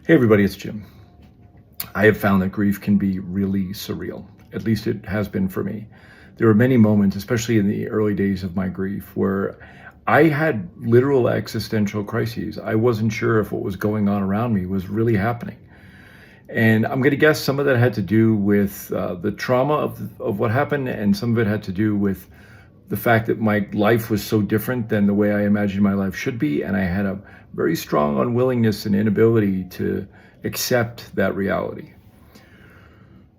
Hey everybody, it's Jim. I have found that grief can be really surreal. At least it has been for me. There were many moments, especially in the early days of my grief, where I had literal existential crises. I wasn't sure if what was going on around me was really happening. And I'm going to guess some of that had to do with the trauma of what happened, and some of it had to do with the fact that my life was so different than the way I imagined my life should be. And I had a very strong unwillingness and inability to accept that reality.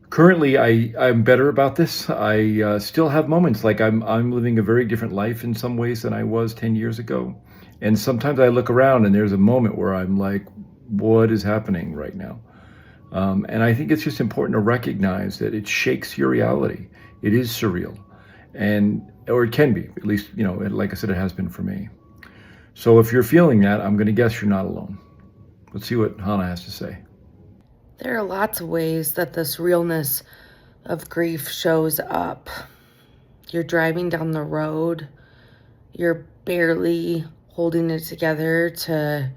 Currently, I'm better about this. I still have moments like I'm living a very different life in some ways than I was 10 years ago. And sometimes I look around and there's a moment where I'm like, what is happening right now? And I think it's just important to recognize that it shakes your reality. It is surreal, or it can be, at least, like I said, it has been for me. So if you're feeling that, I'm going to guess you're not alone. Let's see what Hannah has to say. There are lots of ways that this realness of grief shows up. You're driving down the road, you're barely holding it together to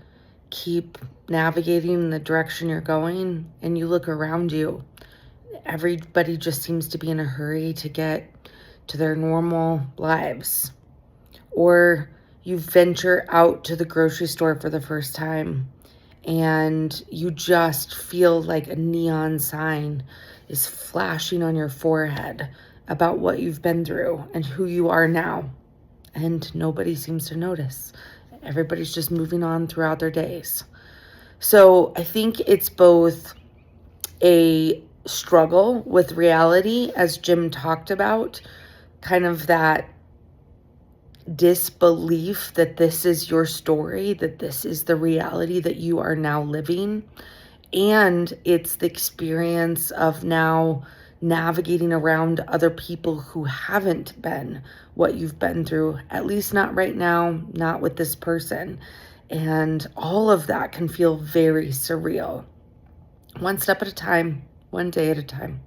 keep navigating in the direction you're going, and you look around you. Everybody just seems to be in a hurry to get to their normal lives. Or you venture out to the grocery store for the first time and you just feel like a neon sign is flashing on your forehead about what you've been through and who you are now. And nobody seems to notice. Everybody's just moving on throughout their days. So I think it's both a struggle with reality, as Jim talked about, kind of that disbelief that this is your story, that this is the reality that you are now living. And it's the experience of now navigating around other people who haven't been what you've been through, at least not right now, not with this person. And all of that can feel very surreal. One step at a time, one day at a time.